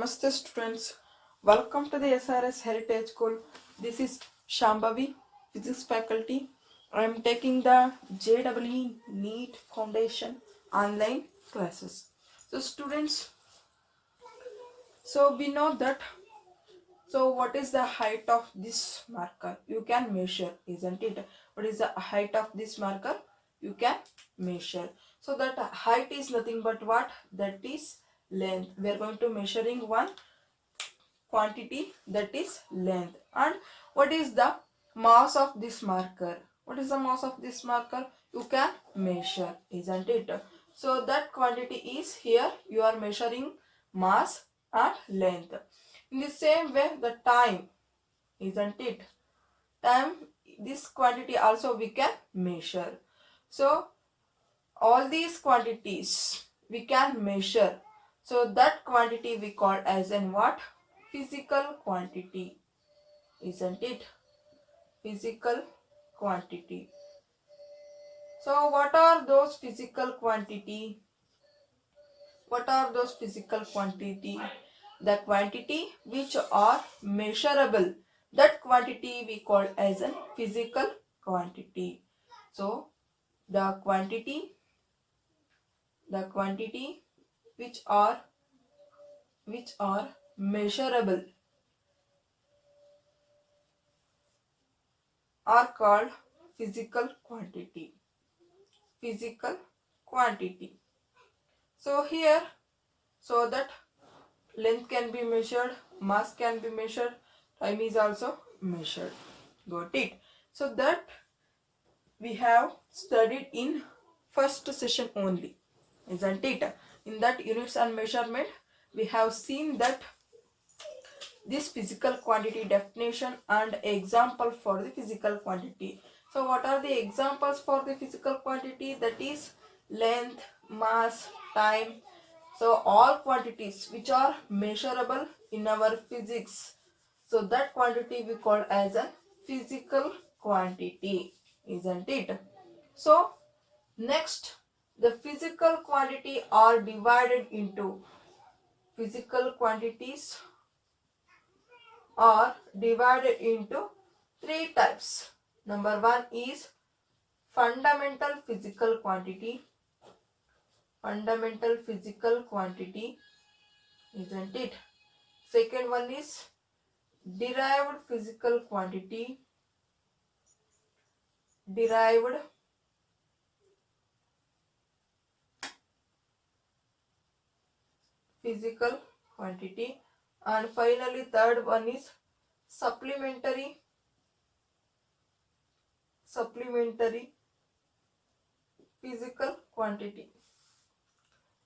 Namaste students, welcome to the SRS Heritage School. This is Shambhavi, Physics faculty. I am taking the JEE NEET Foundation online classes. So students, we know that, what is the height of this marker? You can measure, isn't it? What is the height of this marker? You can measure. So that height is nothing but what? That is length. We are going to measuring one quantity, that is length. And what is the mass of this marker? What is the mass of this marker? You can measure, isn't it? So that quantity is here. You are measuring mass and length. In the same way, the time, isn't it? Time, this quantity also we can measure. So all these quantities we can measure. So that quantity we call as in what? Physical quantity, isn't it? Physical quantity. So what are those physical quantity? What are those physical quantity? The quantity which are measurable, that quantity we call as a physical quantity. So the quantity which are measurable are called physical quantity. Physical quantity. So here, so that length can be measured, mass can be measured, time is also measured. Got it? So that we have studied in first session only, isn't it? In that units and measurement, we have seen that this physical quantity definition and example for the physical quantity. So what are the examples for the physical quantity? That is length, mass, time. So all quantities which are measurable in our physics, so that quantity we call as a physical quantity, isn't it? So next, the physical quantity are divided into physical quantities are divided into three types. Number one is fundamental physical quantity. Fundamental physical quantity, isn't it? Second one is derived physical quantity. Derived physical quantity. And finally third one is supplementary physical quantity.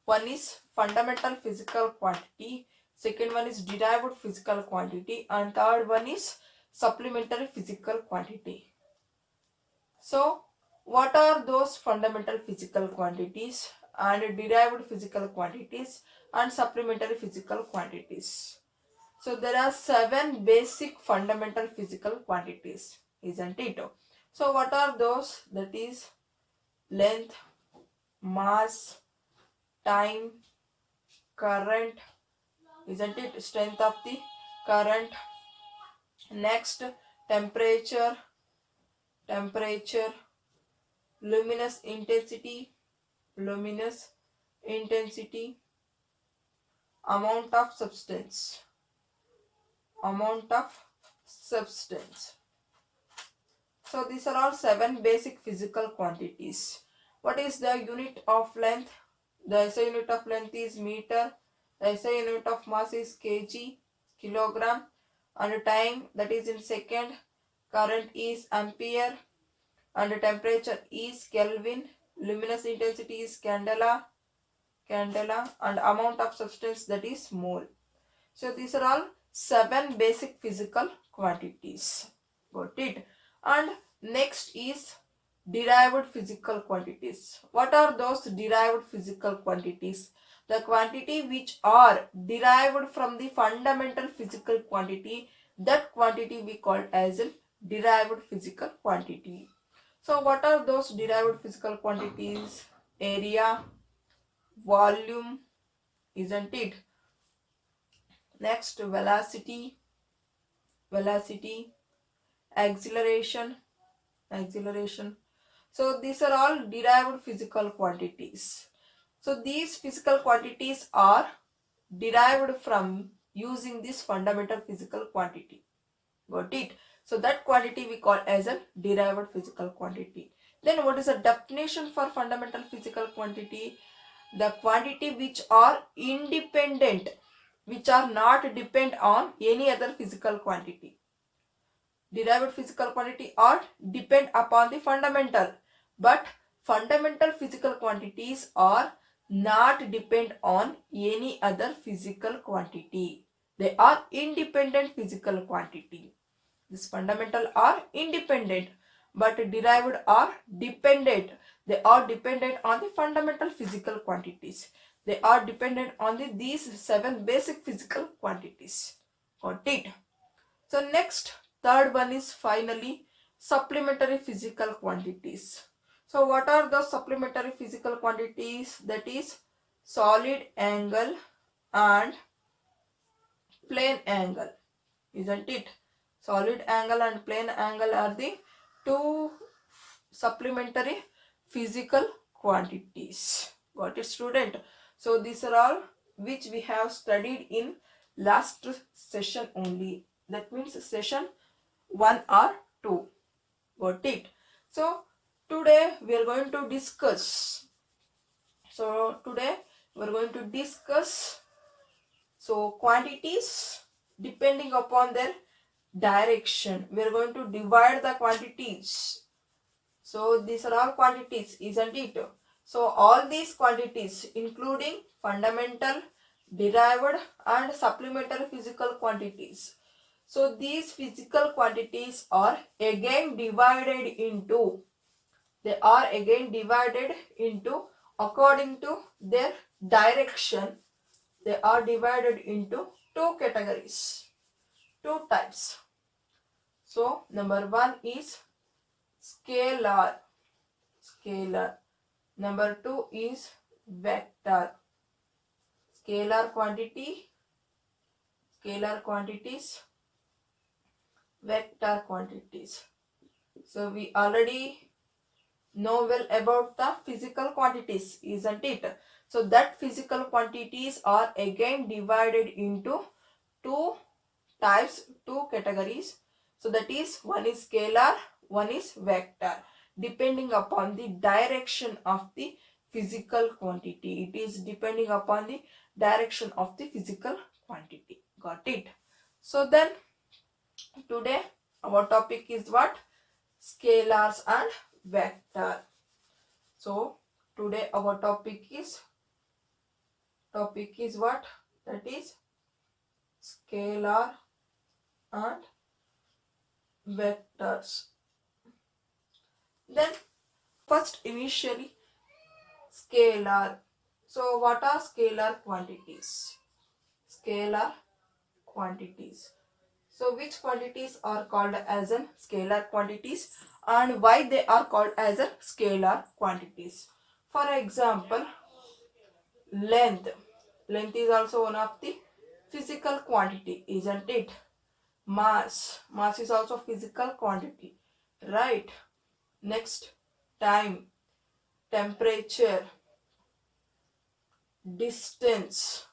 One is fundamental physical quantity, second one is derived physical quantity, and third one is supplementary physical quantity. So what are those fundamental physical quantities and derived physical quantities and supplementary physical quantities? So there are 7 basic fundamental physical quantities, isn't it? So what are those? That is length, mass, time, current, isn't it? Strength of the current. Next, temperature, luminous intensity, amount of substance. So these are all 7 basic physical quantities. What is the unit of length? The SI unit of length is meter. The SI unit of mass is kg, kilogram. And time, that is in second. Current is ampere. And temperature is Kelvin. Luminous intensity is candela. And amount of substance, that is mole. So these are all 7 basic physical quantities. Got it? And next is derived physical quantities. What are those derived physical quantities? The quantity which are derived from the fundamental physical quantity, that quantity we call as a derived physical quantity. So what are those derived physical quantities? Area, volume, isn't it? Next, velocity, acceleration, So these are all derived physical quantities. So these physical quantities are derived from using this fundamental physical quantity. Got it? So that quantity we call as a derived physical quantity. Then what is the definition for fundamental physical quantity? The quantity which are independent, which are not depend on any other physical quantity. Derived physical quantity or depend upon the fundamental, but fundamental physical quantities are not depend on any other physical quantity. They are independent physical quantity. This fundamental are independent, but derived are dependent. They are dependent on the fundamental physical quantities. They are dependent on these 7 basic physical quantities. Got it? So next, third one is finally supplementary physical quantities. So what are the supplementary physical quantities? That is solid angle and plane angle, isn't it? Solid angle and plane angle are the two supplementary physical quantities. Got it, student? So these are all which we have studied in last session only. That means session 1 or 2. Got it? So today we are going to discuss. Quantities depending upon their direction. We are going to divide the quantities. So these are all quantities, isn't it? So all these quantities including fundamental, derived and supplementary physical quantities. So these physical quantities are again divided into, according to their direction. They are divided into two categories, two types. So number 1 is scalar. Number 2 is vector. Scalar quantities, vector quantities. So we already know well about the physical quantities, isn't it? So that physical quantities are again divided into two types, two categories. So that is, one is scalar, one is vector, depending upon the direction of the physical quantity. It is depending upon the direction of the physical quantity. Got it? So then today our topic is what? Scalars and vector. So today our topic is what? That is scalar and vectors. Then first, initially, scalar. So what are scalar quantities? Scalar quantities. So which quantities are called as an scalar quantities and why they are called as a scalar quantities? For example, length. Length is also one of the physical quantity, isn't it? Mass is also physical quantity, right? Next, time, temperature, distance,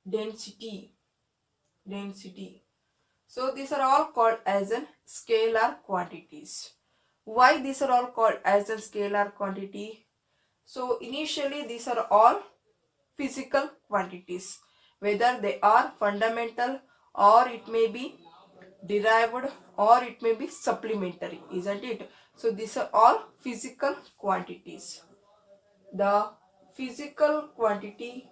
density. So these are all called as an scalar quantities. Why these are all called as a scalar quantity? So initially these are all physical quantities, whether they are fundamental or it may be derived or it may be supplementary, isn't it? So these are all physical quantities. The physical quantity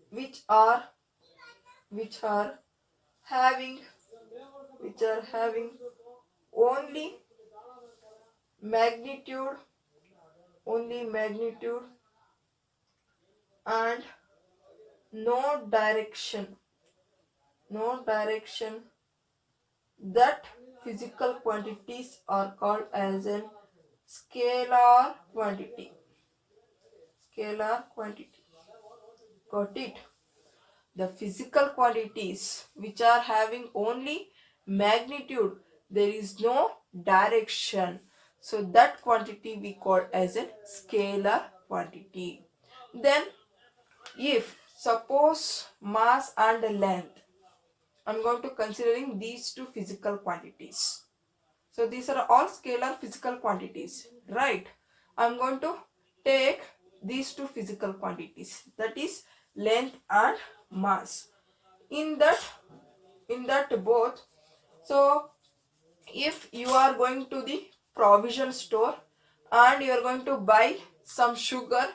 which are having only magnitude and no direction, that physical quantities are called as a scalar quantity. Scalar quantity. Got it? The physical quantities which are having only magnitude, there is no direction. So that quantity we call as a scalar quantity. Then if suppose mass and length, I'm going to considering these two physical quantities. So these are all scalar physical quantities, right? I'm going to take these two physical quantities, that is length and mass. In that both, so if you are going to the provision store and you are going to buy some sugar,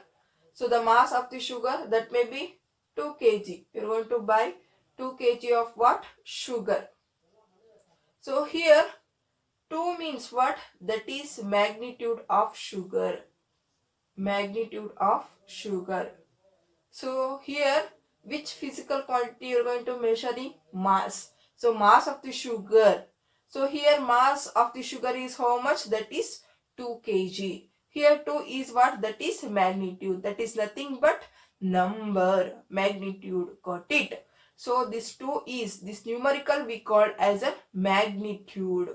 so the mass of the sugar that may be 2 kg. You're going to buy 2 kg of what? Sugar. So here 2 means what? That is magnitude of sugar. Magnitude of sugar. So here which physical quantity you are going to measure? The mass. So mass of the sugar. So here mass of the sugar is how much? That is 2 kg. Here 2 is what? That is magnitude. That is nothing but number. Magnitude. Got it? So this 2 is, this numerical we call as a magnitude.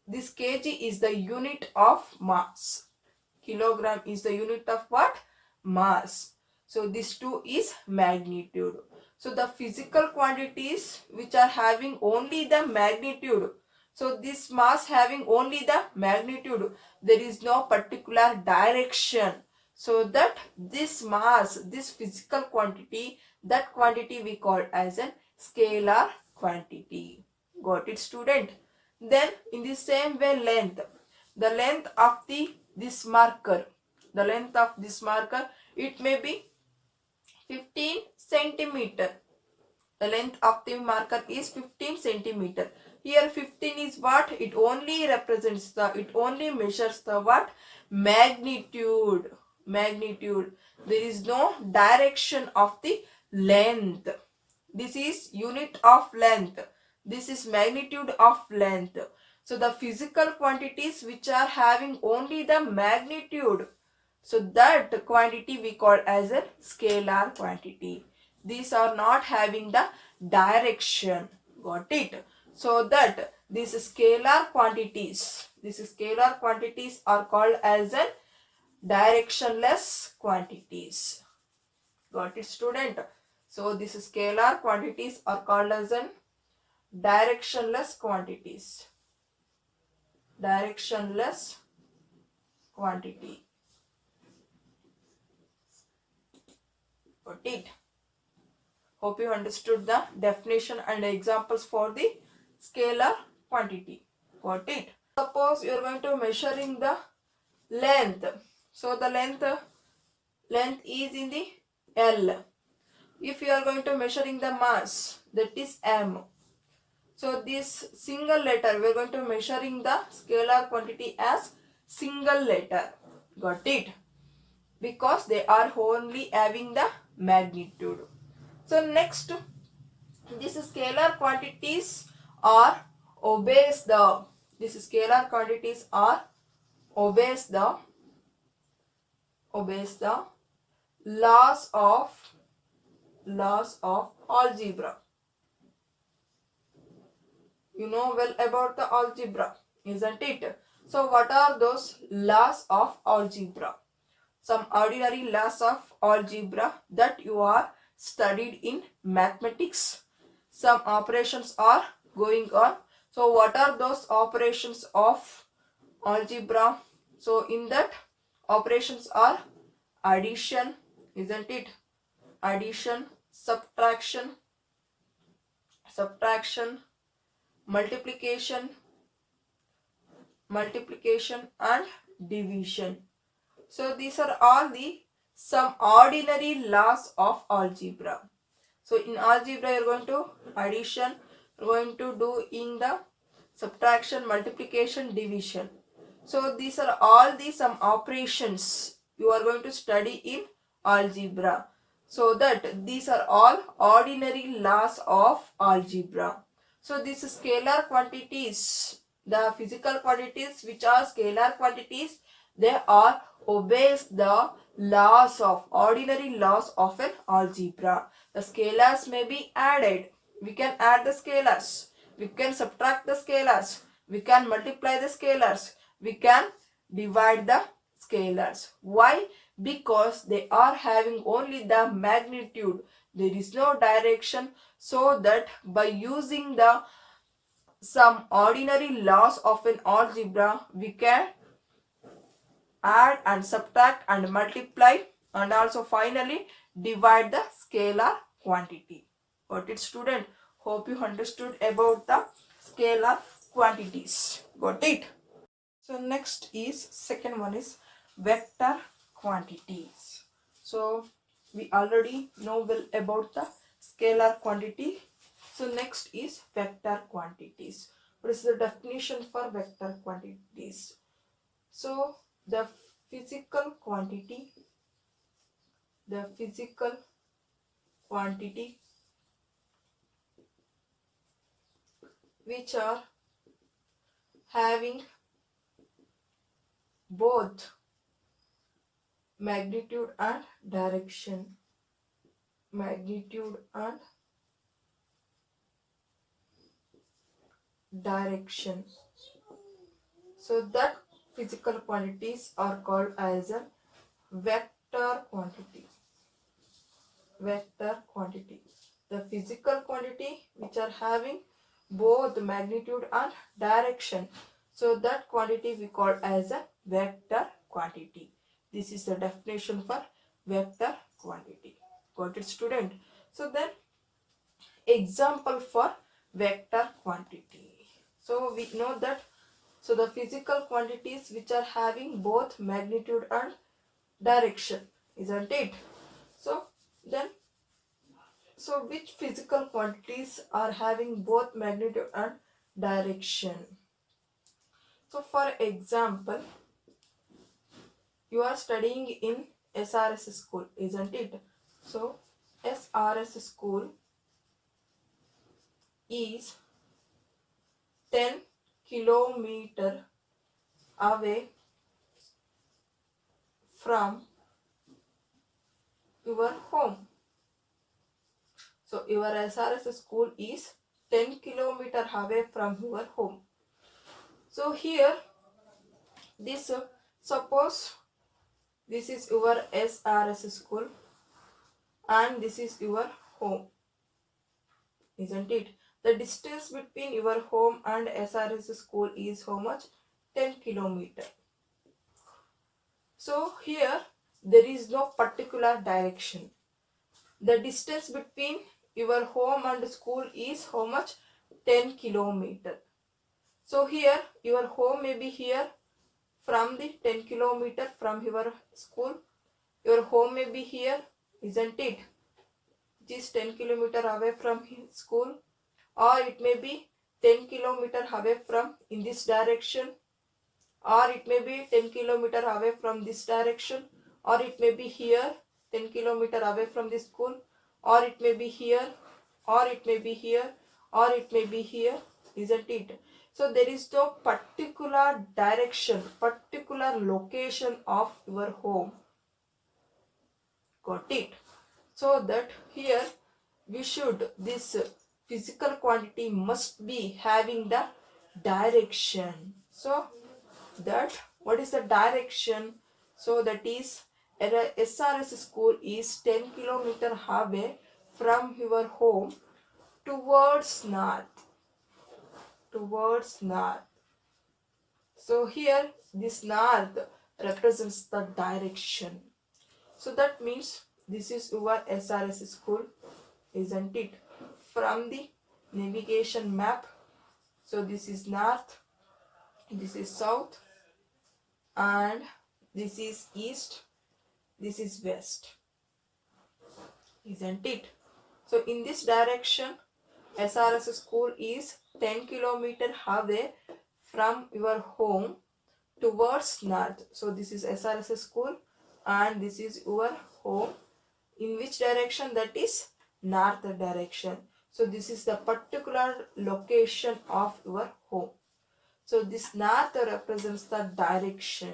This kg is the unit of mass. Kilogram is the unit of what? Mass. So this 2 is magnitude. So the physical quantities which are having only the magnitude. So this mass having only the magnitude. There is no particular direction. So that this mass, this physical quantity, that quantity we call as a scalar quantity. Got it, student? Then in the same way length. The length of this marker. The length of this marker, it may be 15 centimeter. The length of the marker is 15 centimeter. Here 15 is what? It only represents the, it only measures the what? Magnitude. Magnitude. There is no direction of the length. This is unit of length. This is magnitude of length. So the physical quantities which are having only the magnitude, so that quantity we call as a scalar quantity. These are not having the direction. Got it? So that these scalar quantities are called as a directionless quantities. Got it, student? So these scalar quantities are called as a directionless quantities. Directionless quantity. Got it? Hope you understood the definition and examples for the scalar quantity. Got it? Suppose you are going to measuring the length. So the length is in the L. If you are going to measuring the mass, that is M. So this single letter, we are going to measuring the scalar quantity as single letter. Got it? Because they are only having the magnitude. So next, these scalar quantities are obeys the, these scalar quantities are obeys the laws of algebra. You know well about the algebra, isn't it? So what are those laws of algebra? Some ordinary laws of algebra that you are studied in mathematics. Some operations are going on. So what are those operations of algebra? So in that, operations are addition, isn't it? Addition, subtraction, multiplication and division. So these are all the some ordinary laws of algebra. So in algebra you are going to addition, you are going to do in the subtraction, multiplication, division. So these are all the some operations you are going to study in algebra. So that these are all ordinary laws of algebra. So these scalar quantities the physical quantities which are scalar quantities, they are obeys the laws of ordinary laws of an algebra. The scalars may be added. We can add the scalars. We can subtract the scalars. We can multiply the scalars. We can divide the scalars. Why? Because they are having only the magnitude. There is no direction, so that by using the some ordinary laws of an algebra, we can add and subtract and multiply and also finally divide the scalar quantity. Got it, student? Hope you understood about the scalar quantities. Got it? So next is second one is vector quantities. So we already know well about the scalar quantity. So next is vector quantities. What is the definition for vector quantities? So the physical quantity which are having both magnitude and direction. So that physical quantities are called as a vector quantity. The physical quantity which are having both magnitude and direction. So that quantity we call as a vector quantity. This is the definition for vector quantity. Got it, student? So then example for vector quantity. So we know that so the physical quantities which are having both magnitude and direction, isn't it? So then so which physical quantities are having both magnitude and direction? So for example, you are studying in SRS school, isn't it? So SRS school is 10 kilometer away from your home. So your SRS school is 10 kilometer away from your home. So here this suppose this is your SRS school and this is your home, isn't it? The distance between your home and SRS school is how much? 10 kilometer. So here there is no particular direction. The distance between your home and school is how much? 10 kilometer. So here your home may be here from the 10 kilometer from your school. Your home may be here, isn't it? It is 10 kilometer away from school, or it may be 10 kilometer away from in this direction, or it may be 10 kilometer away from this direction, or it may be here 10 kilometer away from the school, or it may be here, or it may be here, or it may be here, isn't it? So there is no particular direction, particular location of your home. Got it? So that here we should, this physical quantity must be having the direction. So that what is the direction? So that is SRS school is 10 kilometer away from your home towards north. So here this north represents the direction. So that means this is your SRS school, isn't it? From the navigation map, so this is north, this is south, and this is east, this is west, isn't it? So in this direction SRS school is 10 kilometer away from your home towards north. So this is SRS school and this is your home. In which direction? That is north direction. So this is the particular location of your home. So this north represents the direction.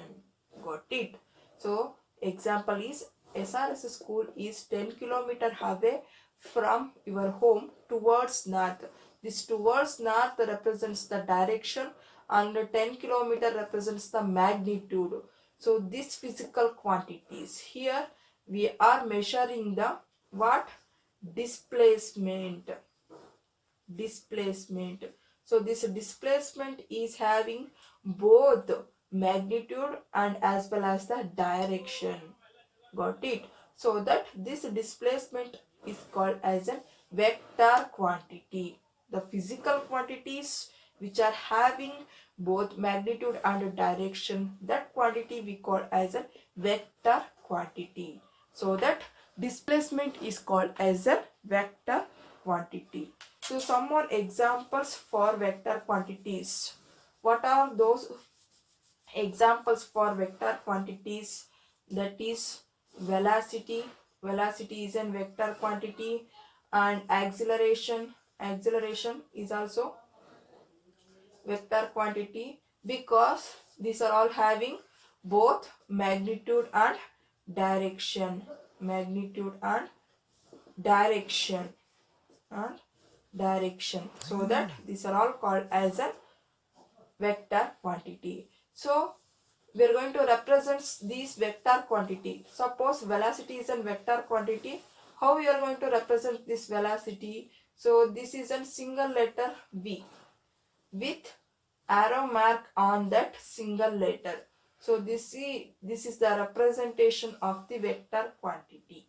Got it? So example is SRS school is 10 kilometer away from your home towards north. This towards north represents the direction and 10 kilometer represents the magnitude. So this physical quantities. Here we are measuring the what? Displacement. Displacement. So this displacement is having both magnitude and as well as the direction. Got it? So that this displacement is called as a vector quantity. The physical quantities which are having both magnitude and direction, that quantity we call as a vector quantity. So that displacement is called as a vector quantity. So some more examples for vector quantities. What are those examples for vector quantities? That is velocity. Velocity is a vector quantity, and acceleration. Acceleration is also vector quantity because these are all having both magnitude and direction. Magnitude and direction. And direction. So that these are all called as a vector quantity. So we are going to represent these vector quantity. Suppose velocity is a vector quantity. How we are going to represent this velocity? So this is a single letter V with arrow mark on that single letter. So this is the representation of the vector quantity.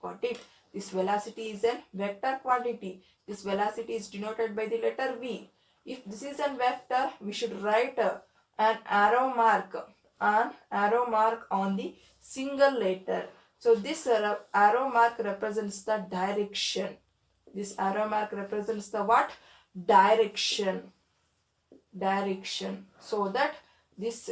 Got it? This velocity is a vector quantity. This velocity is denoted by the letter V. If this is a vector, we should write an arrow mark on the single letter. So this arrow mark represents the direction. This arrow mark represents the what? Direction. Direction. So that this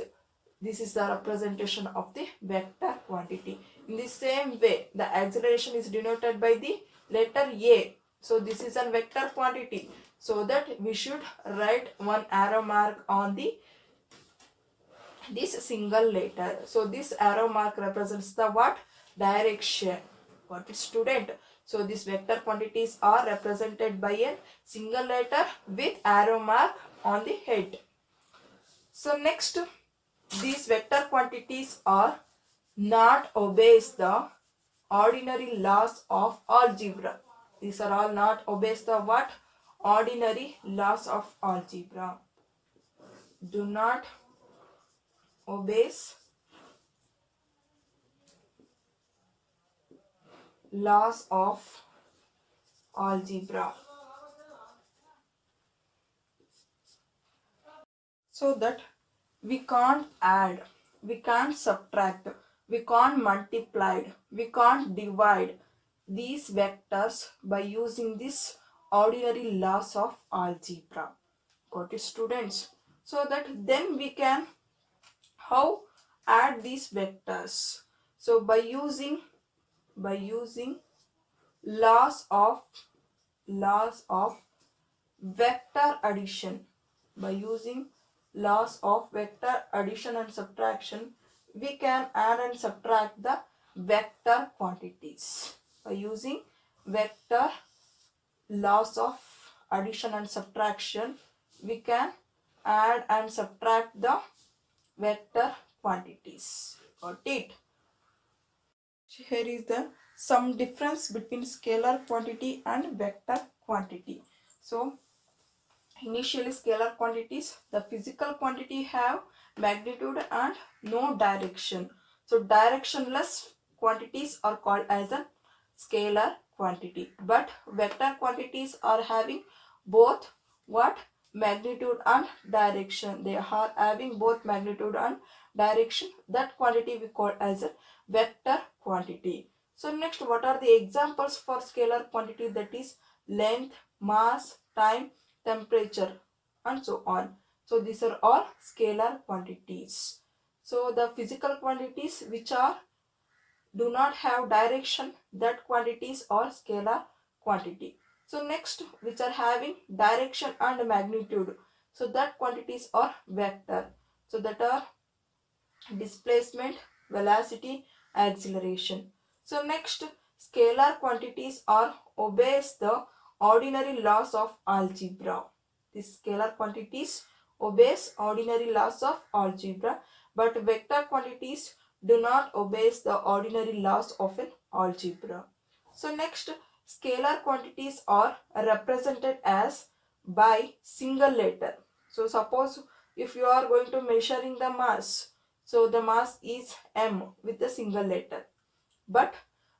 is the representation of the vector quantity. In the same way, the acceleration is denoted by the letter A. So this is a vector quantity. So that we should write one arrow mark on this single letter. So this arrow mark represents the what? Direction. What is student? So these vector quantities are represented by a single letter with arrow mark on the head. So next, these vector quantities are not obeys the ordinary laws of algebra. These are all not obeys the what? Ordinary laws of algebra. Do not obeys laws of algebra. So that we can't add, we can't subtract, we can't multiply, we can't divide these vectors by using this ordinary laws of algebra. Got it, students? So that then we can how add these vectors. So by using laws of vector addition. By using laws of vector addition and subtraction, we can add and subtract the vector quantities. By using vector laws of addition and subtraction, we can add and subtract the vector quantities. Got it? Here is the some difference between scalar quantity and vector quantity. So initially scalar quantities, the physical quantity have magnitude and no direction. So directionless quantities are called as a scalar quantity. But vector quantities are having both what? Magnitude and direction. They are having both magnitude and direction. That quantity we call as a vector quantity. So next, what are the examples for scalar quantity? That is length, mass, time, temperature, and so on. So these are all scalar quantities. So the physical quantities which are do not have direction, that quantities are scalar quantity. So next, which are having direction and magnitude. So that quantities are vector. So that are displacement, velocity, acceleration. So next, scalar quantities are obeys the ordinary laws of algebra. These scalar quantities obeys ordinary laws of algebra, but vector quantities do not obeys the ordinary laws of an algebra. So next, scalar quantities are represented as by single letter. So suppose if you are going to measuring the mass, so the mass is m with a single letter. But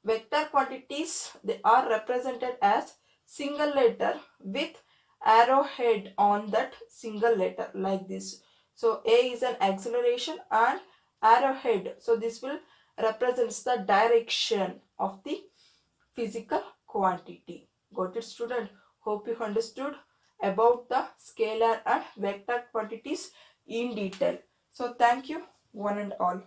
vector quantities, they are represented as single letter with arrowhead on that single letter like this. So A is an acceleration and arrowhead. So this will represents the direction of the physical quantity. Got it, student? Hope you understood about the scalar and vector quantities in detail. So thank you one and all.